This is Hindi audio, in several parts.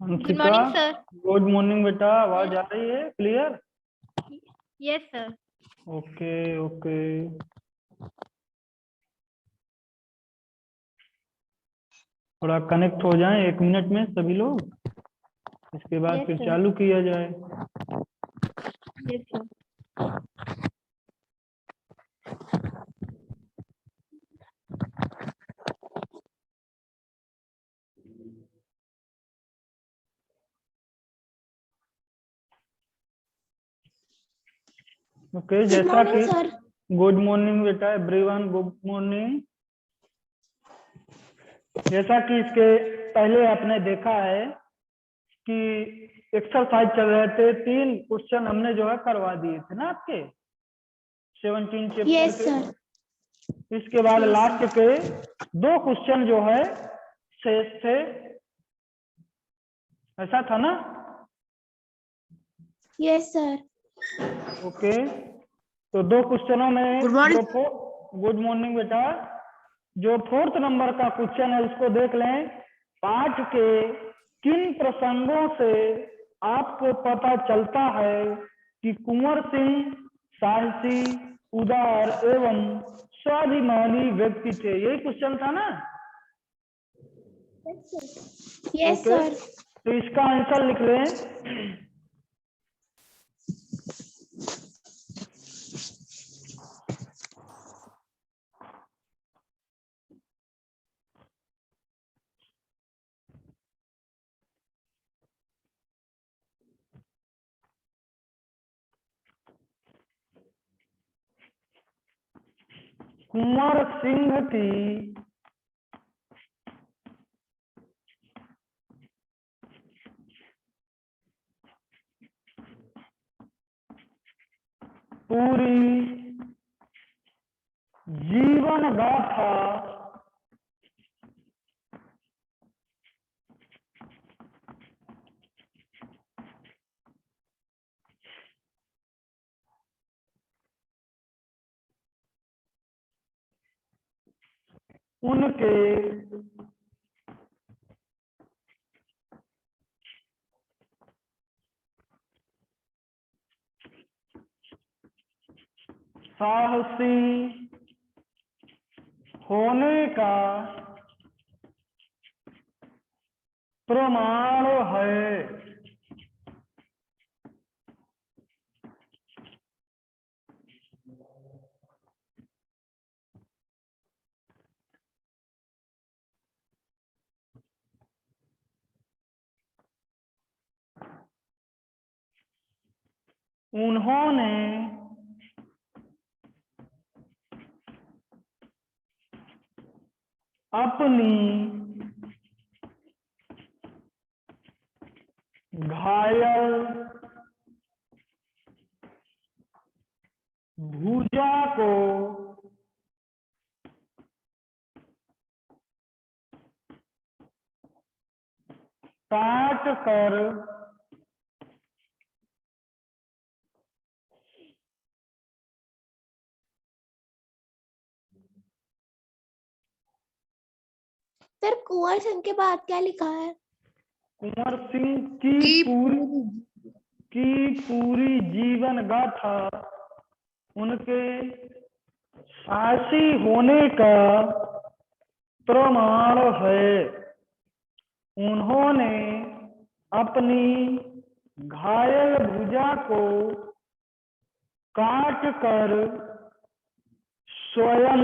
Good Ankita, morning sir. Good morning बेटा। आवाज आ रही है clear? Yes sir. Okay okay. थोड़ा कनेक्ट हो जाएं 1 मिनट में सभी लोग, इसके बाद यस फिर सर। चालू किया जाए। Yes sir. ओके, जैसा कि गुड मॉर्निंग बेटा एवरीवन, गुड मॉर्निंग। जैसा कि इसके पहले आपने देखा है कि एक्सरसाइज चल रहे थे, 3 क्वेश्चन हमने जो है करवा दिए थे ना आपके 17 चैप्टर यस के। सर। इसके बाद लास्ट के 2 क्वेश्चन जो है शेष थे, ऐसा था ना? Yes sir. ओके, तो 2 क्वेश्चनों में गुड मॉर्निंग बेटा, जो 4th नंबर का क्वेश्चन है उसको देख लें। पाठ के किन प्रसंगों से आपको पता चलता है कि कुंवर सिंह साहसी, उदार एवं स्वाभिमानी व्यक्ति थे? यही क्वेश्चन था ना? Yes okay, sir. तो इसका आंसर लिख लें। कुंवर सिंह की पूरी जीवन गाथा उनके साहसी होने का प्रमाण है। उन्होंने अपनी घायल भुजा को काट कर सर कुंवर सिंह के बाद क्या लिखा है? कुंवर सिंह की पूरी जीवन गाथा उनके साहसी होने का प्रमाण है। उन्होंने अपनी घायल भुजा को काट कर स्वयं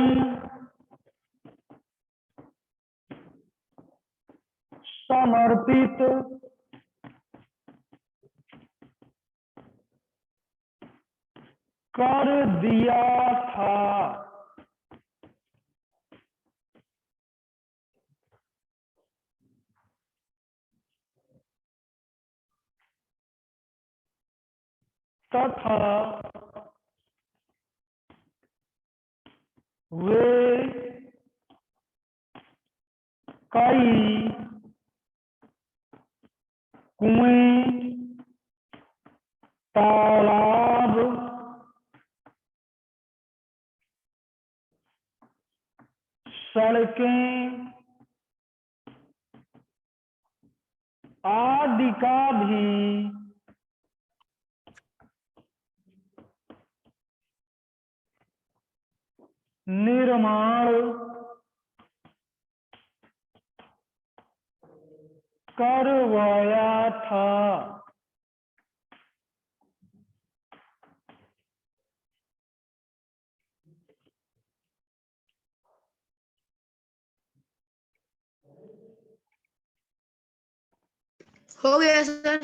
समर्पित कर दिया था। तथा वे कई कुएं, तालाब, सड़कें आदि का भी निर्माण करवाया था। हो गया सर।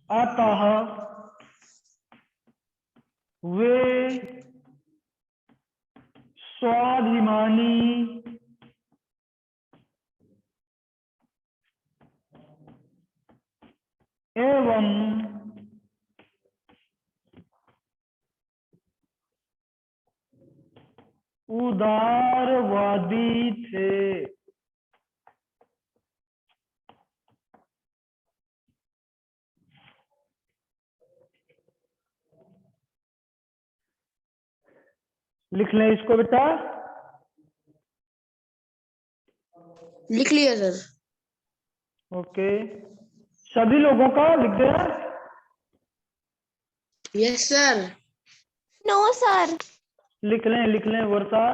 अतः वे स्वाभिमानी एवं उदारवादी थे। लिख लें इसको बेटा। लिख लिया सर। ओके, सभी लोगों का लिख दिया? Yes sir. No sir. लिख लें वर्षा।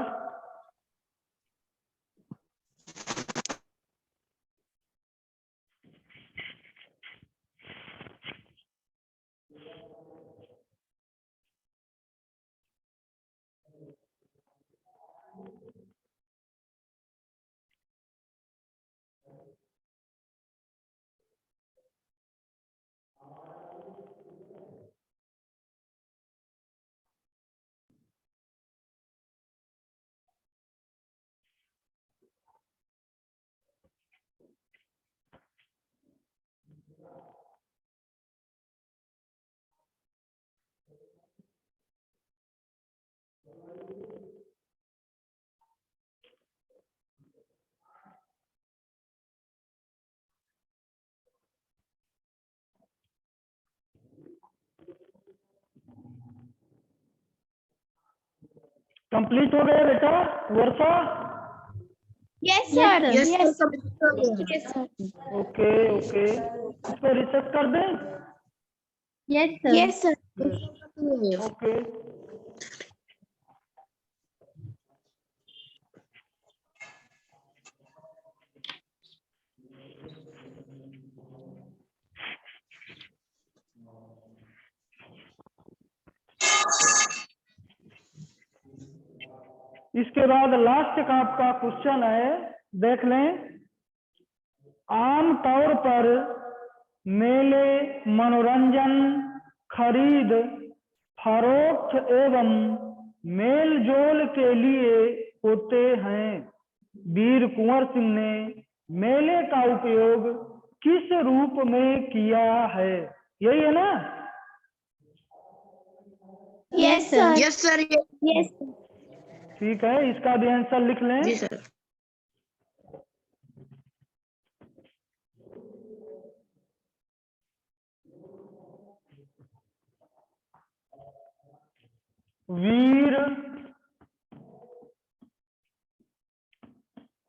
कंप्लीट हो गया बेटा Varsha? Yes sir. Yes yes sir. Yes sir. Okay okay, इस पर रिसर्च कर दें? Yes, sir. Yes sir. Okay, इसके बाद लास्ट का आपका क्वेश्चन है, देख लें। आम तौर पर मेले मनोरंजन, खरीद फरोख्त एवं मेल जोल के लिए होते हैं। वीर कुंवर सिंह ने मेले का उपयोग किस रूप में किया है? यही है ना? Yes sir. Yes sir. Yes. ठीक है, इसका भी आंसर लिख लें। जी सर। वीर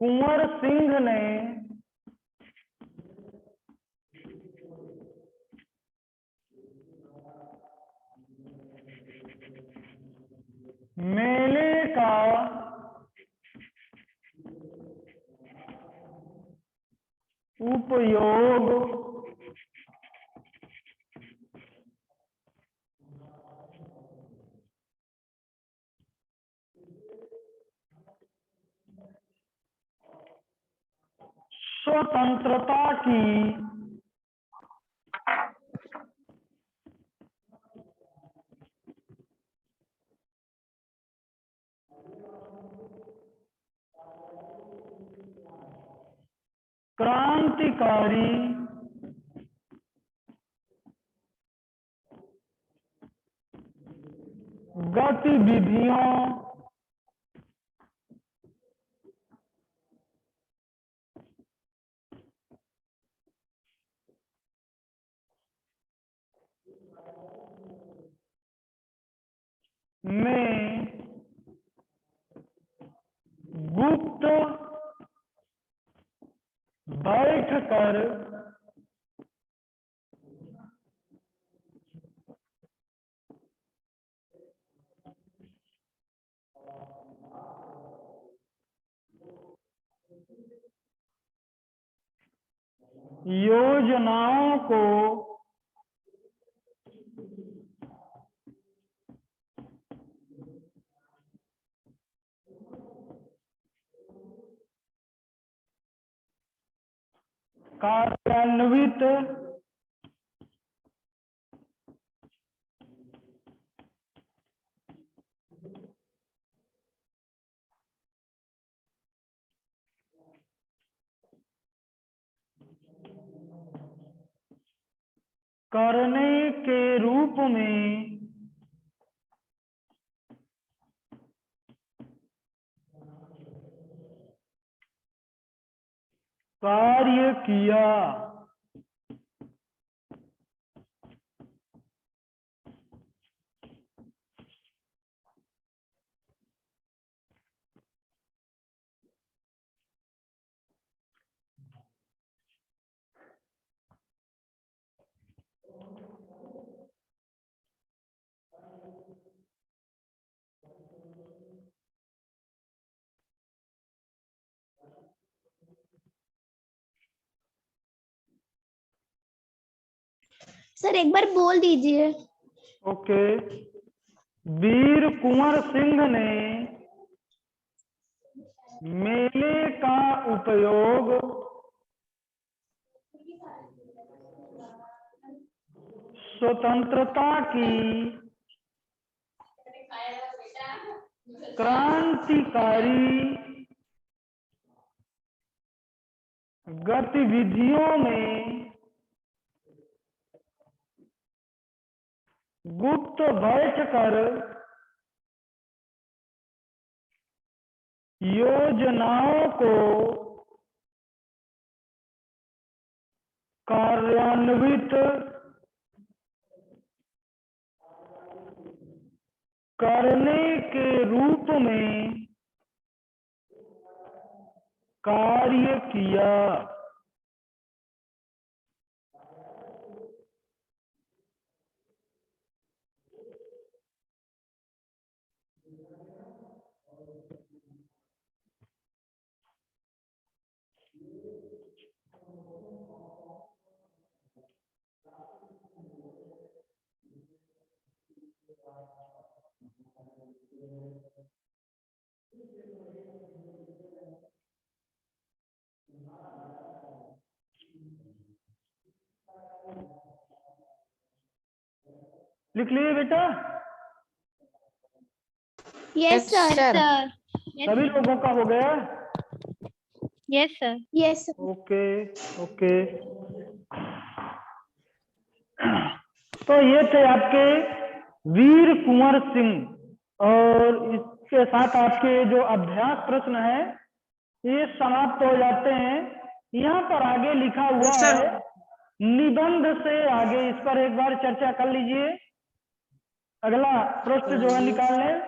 कुंवर सिंह ने मेले का उपयोग स्वतंत्रता की क्रांतिकारी गतिविधियों में गुप्त बैठकर योजनाओं को कार्यान्वित करने के रूप में कार्य किया। सर एक बार बोल दीजिए। ओके। वीर कुंवर सिंह ने मेले का उपयोग स्वतंत्रता की क्रांतिकारी गतिविधियों में गुप्त बैठकर योजनाओं को कार्यान्वित करने के रूप में कार्य किया। लिख लिए बेटा? Yes sir. सर सभी लोगों का हो गया? Yes sir. Yes sir. Okay okay. तो ये थे आपके वीर कुंवर सिंह और इसके साथ आपके जो अभ्यास प्रश्न है ये समाप्त हो जाते हैं। यहाँ पर आगे लिखा हुआ है निबंध से आगे, इस पर एक बार चर्चा कर लीजिए। अगला पृष्ठ जो है निकाल लें,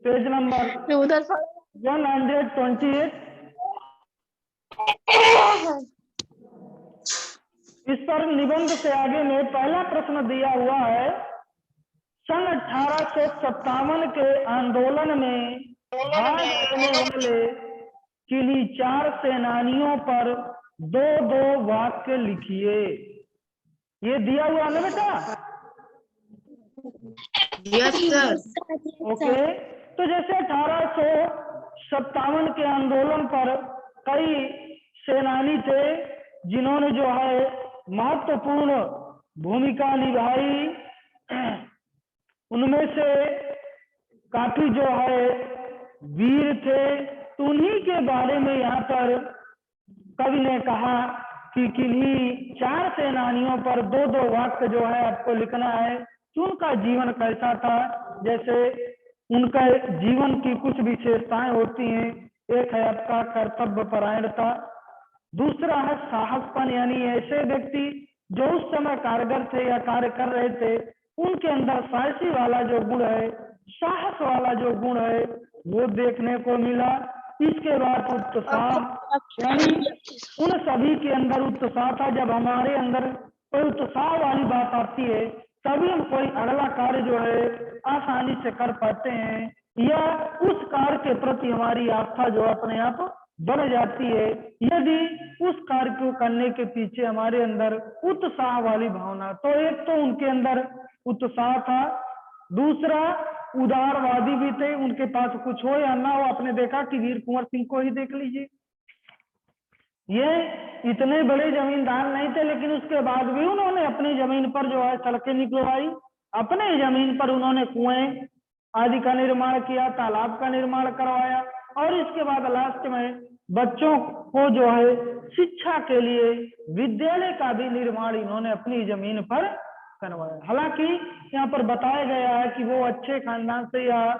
पेज नंबर 128। इस पर निबंध से आगे में पहला प्रश्न दिया हुआ है, सन 1857 के आंदोलन में भाग लेने वाले किन्हीं 4 सेनानियों पर 2-2 वाक्य लिखिए। ये दिया हुआ ना बेटा? Yes sir. ओके। तो जैसे 1857 के आंदोलन पर कई सेनानी थे जिन्होंने जो है महत्वपूर्ण भूमिका निभाई, उनमें से काफी जो है वीर थे। तो उन्हीं के बारे में यहाँ पर कवि ने कहा कि किन्हीं 4 सेनानियों पर 2-2 वाक्य जो है आपको लिखना है कि उनका जीवन कैसा था। जैसे उनका जीवन की कुछ विशेषताएं होती हैं, एक है आपका कर्तव्य परायणता, दूसरा है साहसपन, यानी ऐसे व्यक्ति जो उस समय कारगर थे या कार्य कर रहे थे उनके अंदर साहसी वाला जो गुण है, साहस वाला जो गुण है वो देखने को मिला। इसके बाद उत्साह, यानी उन सभी के अंदर उत्साह था। जब हमारे अंदर कोई उत्साह वाली बात आती है तभी हम कोई अगला कार्य जो है आसानी से कर पाते हैं या उस कार्य के प्रति हमारी आस्था जो अपने आप बढ़ जाती है यदि उस कार्य को करने के पीछे हमारे अंदर उत्साह वाली भावना। तो एक तो उनके अंदर उत्साह था, दूसरा उदारवादी भी थे, उनके पास कुछ हो या ना हो। आपने देखा कि वीर कुंवर सिंह को ही देख लीजिए, ये इतने बड़े जमींदार नहीं थे, लेकिन उसके बाद भी उन्होंने अपनी जमीन पर जो है सड़कें निकलवाई, अपने जमीन पर उन्होंने कुएं आदि का निर्माण किया, तालाब का निर्माण करवाया, और इसके बाद लास्ट में बच्चों को जो है शिक्षा के लिए विद्यालय का भी निर्माण इन्होंने अपनी जमीन पर करवाया। हालांकि यहाँ पर बताया गया है कि वो अच्छे खानदान से या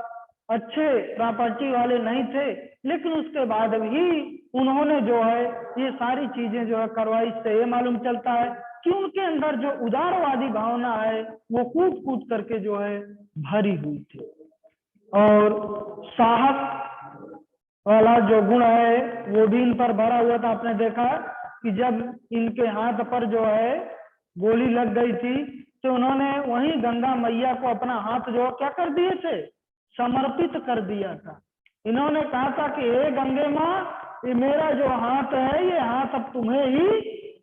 अच्छे प्रॉपर्टी वाले नहीं थे, लेकिन उसके बाद भी उन्होंने जो है ये सारी चीजें जो है करवाई। इससे ये मालूम चलता है कि उनके अंदर जो उदारवादी भावना है वो कूद कूद करके जो है भरी हुई थी। और साहस वाला जो गुण है वो भी इन पर भरा हुआ था। आपने देखा कि जब इनके हाथ पर जो है गोली लग गई थी तो उन्होंने वहीं गंगा मैया को अपना हाथ जो क्या कर दिए थे, समर्पित कर दिया था। इन्होंने कहा था कि हे गंगे माँ, ये मेरा जो हाथ है ये हाथ अब तुम्हें ही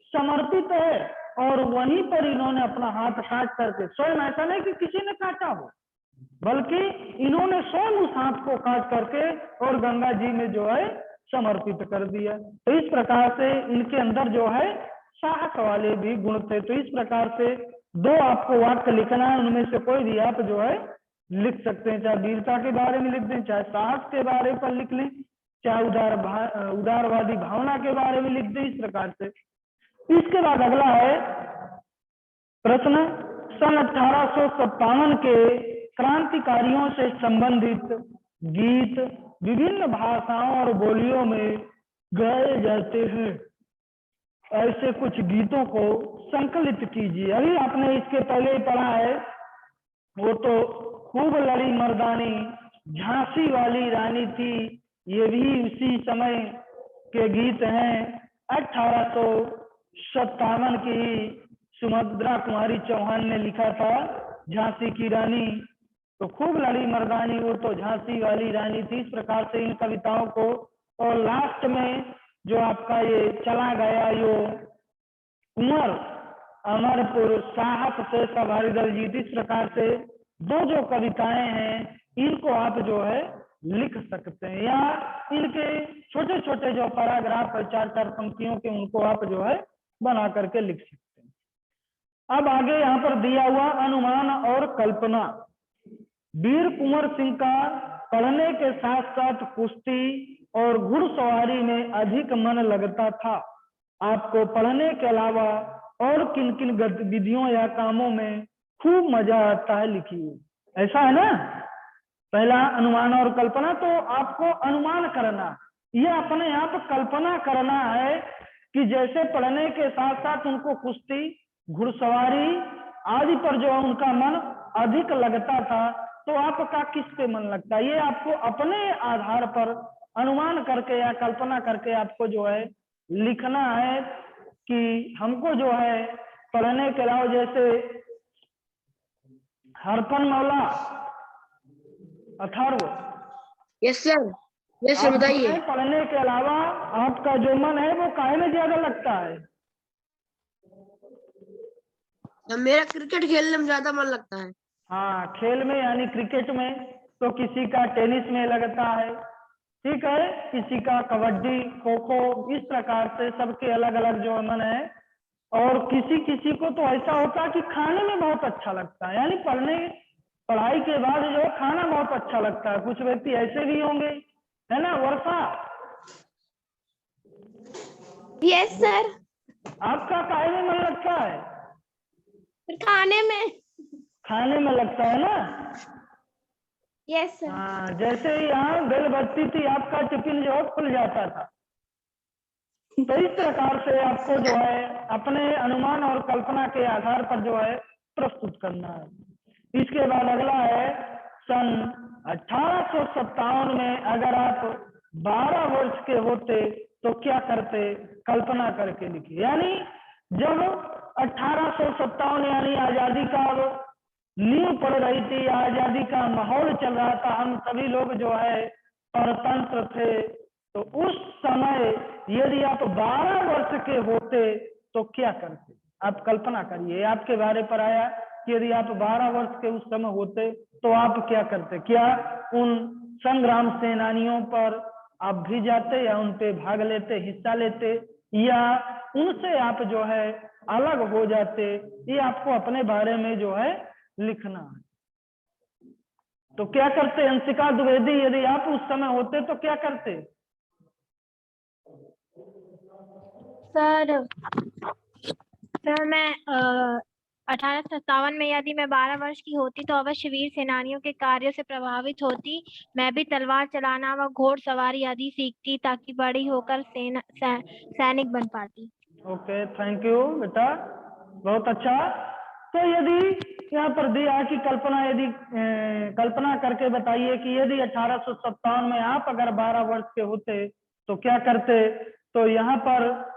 समर्पित है। और वहीं पर इन्होंने अपना हाथ काट करके, स्वयं ऐसा नहीं कि किसी ने काटा हो, बल्कि इन्होंने स्वयं उस हाथ को काट करके और गंगा जी में जो है समर्पित कर दिया। तो इस प्रकार से इनके अंदर जो है साहस वाले भी गुण थे। तो इस प्रकार से दो आपको वाक्य लिखना है, उनमें से कोई भी आप जो है लिख सकते हैं, चाहे वीरता के बारे में लिख दें, चाहे साहस के बारे पर लिख लें, चाहे उदारवादी भावना के बारे में लिख दें, इस प्रकार से। इसके बाद अगला है प्रश्न, सन 1857 के क्रांतिकारियों से संबंधित गीत विभिन्न भाषाओं और बोलियों में गाए जाते हैं, ऐसे कुछ गीतों को संकलित कीजिए। अभी आपने इसके पहले ही पढ़ा है, वो तो खूब लड़ी मर्दानी, झांसी वाली रानी थी, ये भी उसी समय के गीत हैं। 1857 की सुभद्रा कुमारी चौहान ने लिखा था झांसी की रानी, तो खूब लड़ी मर्दानी, वो तो झांसी वाली रानी थी। इस प्रकार से इन कविताओं को, और लास्ट में जो आपका ये चला गया यो कुंवर अमरपुर साहस से सवारी दल जीत, इस प्रकार से दो जो कविताएं हैं इनको आप जो है लिख सकते हैं, या इनके छोटे छोटे जो पैराग्राफ है 4-4 पंक्तियों के, उनको आप जो है बना करके लिख सकते हैं। अब आगे यहाँ पर दिया हुआ अनुमान और कल्पना। वीर कुंवर सिंह का पढ़ने के साथ साथ कुश्ती और घुड़सवारी में अधिक मन लगता था। आपको पढ़ने के अलावा और किन किन गतिविधियों या कामों में खूब मजा आता है, लिखिए। ऐसा है ना, पहला अनुमान और कल्पना। तो आपको अनुमान करना, ये अपने आप कल्पना करना है कि जैसे पढ़ने के साथ साथ उनको कुश्ती घुड़सवारी आदि पर जो उनका मन अधिक लगता था, तो आपका किस पे मन लगता है, ये आपको अपने आधार पर अनुमान करके या कल्पना करके आपको जो है लिखना है कि हमको जो है पढ़ने के अलावा, जैसे हरपन मौला अथर्व। यस सर बताइए। पढ़ने के अलावा आपका जो मन है वो काहे में ज्यादा लगता है? मेरा क्रिकेट खेलने में ज्यादा मन लगता है। हाँ, खेल में यानी क्रिकेट में, तो किसी का टेनिस में लगता है, ठीक है, किसी का कबड्डी खो खो, इस प्रकार से सबके अलग अलग जो मन है। और किसी किसी को तो ऐसा होता है कि खाने में बहुत अच्छा लगता है, यानी पढ़ाई के बाद जो खाना बहुत अच्छा लगता है। कुछ व्यक्ति ऐसे भी होंगे, है ना वर्षा? Yes sir. आपका काहे में मन लगता है? खाने में लगता है ना? Yes sir. हाँ, जैसे ही यहाँ बेल बजती थी आपका टिफिन जो खुल जाता था। तो इस प्रकार से आपको जो है अपने अनुमान और कल्पना के आधार पर जो है प्रस्तुत करना है। इसके बाद अगला है, सन 1857 में अगर आप 12 वर्ष के होते तो क्या करते, कल्पना करके लिखिए। यानी जब 1857 यानी आजादी का नींव पड़ रही थी, आजादी का माहौल चल रहा था, हम सभी लोग जो है परतंत्र थे, तो उस समय यदि आप 12 वर्ष के होते तो क्या करते? आप कल्पना करिए, आपके बारे पर आया कि यदि आप 12 वर्ष के उस समय होते तो आप क्या करते? क्या उन संग्राम सेनानियों पर आप भी जाते या उन पे भाग लेते, हिस्सा लेते, या उनसे आप जो है अलग हो जाते? ये आपको अपने बारे में जो है लिखना है। तो क्या करते अंशिका द्विवेदी, यदि आप उस समय होते तो क्या करते? सर मैं 1857 में यदि मैं 12 वर्ष की होती तो अवश्य वीर सेनानियों के कार्यों से प्रभावित होती। मैं भी तलवार चलाना व घोड़सवारी आदि सीखती ताकि बड़ी होकर सैनिक बन पाती। ओके, थैंक यू बेटा, बहुत अच्छा। तो यदि यहाँ पर दिया कि कल्पना, यदि कल्पना करके बताइए कि यदि 1857 में आप अगर 12 वर्ष के होते तो क्या करते? तो यहाँ पर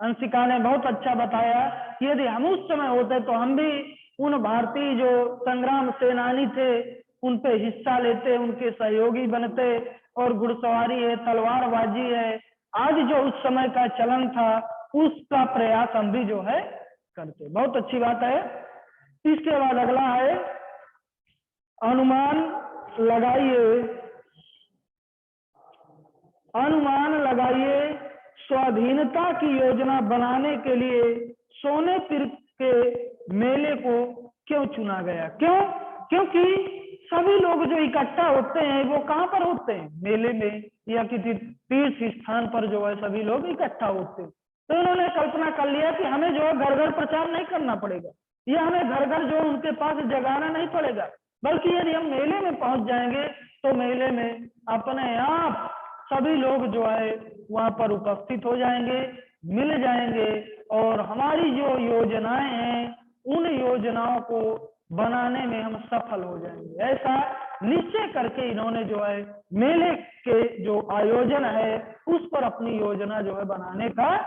अंशिका ने बहुत अच्छा बताया कि यदि हम उस समय होते तो हम भी उन भारतीय जो संग्राम सेनानी थे उन पे हिस्सा लेते, उनके सहयोगी बनते, और घुड़सवारी है, तलवारबाजी है, आज जो उस समय का चलन था उसका प्रयास हम भी जो है करते। बहुत अच्छी बात है। इसके बाद अगला है अनुमान लगाइए। अनुमान लगाइए, स्वाधीनता की योजना बनाने के लिए सोनेपीर के मेले को क्यों चुना गया? क्यों? क्योंकि सभी लोग जो इकट्ठा होते हैं वो कहाँ पर होते हैं? मेले में या किसी तीर्थ स्थान पर जो है सभी लोग इकट्ठा होते हैं। तो उन्होंने कल्पना कर लिया कि हमें जो है घर घर प्रचार नहीं करना पड़ेगा, या हमें घर घर जो उनके पास जगाना नहीं पड़ेगा, बल्कि यदि हम मेले में पहुंच जाएंगे तो मेले में अपने आप सभी लोग जो है वहां पर उपस्थित हो जाएंगे, मिल जाएंगे, और हमारी जो योजनाएं हैं उन योजनाओं को बनाने में हम सफल हो जाएंगे। ऐसा निश्चय करके इन्होंने जो है मेले के जो आयोजन है उस पर अपनी योजना जो है बनाने का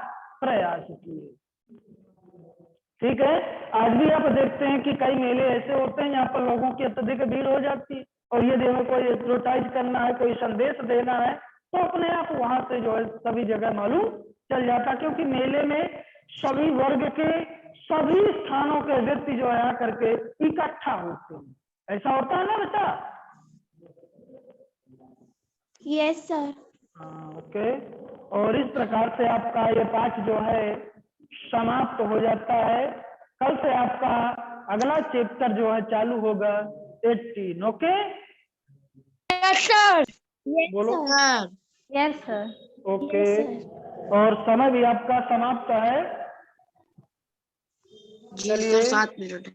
प्रयास किए। ठीक है, आज भी आप देखते हैं कि कई मेले ऐसे होते हैं जहाँ पर लोगों की अत्यधिक भीड़ हो जाती है, और यदि हमें कोई एडवर्टाइज करना है, कोई संदेश देना है, तो अपने आप वहां से जो है सभी जगह मालूम चल जाता, क्योंकि मेले में सभी वर्ग के सभी स्थानों के व्यक्ति जो है आकर के इकट्ठा होते हैं। ऐसा होता है ना बेटा? Yes sir. हाँ, ओके। और इस प्रकार से आपका ये पाठ जो है समाप्त हो जाता है। कल से आपका अगला चैप्टर जो है चालू होगा 18। ओके? Yes sir. बोलो। Yes sir. ओके। और समय भी आपका समाप्त है। चलिए 7 मिनट।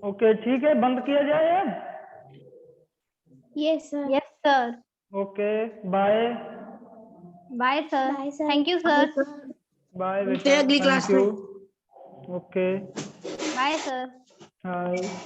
ओके, ठीक है, बंद किया जाए अब। Yes sir. Yes sir. Okay, bye. Bye sir. Bye sir. Thank you sir. Bye बेटा, मिलते हैं अगली क्लास थैंक में। You. Okay, bye sir. Hi.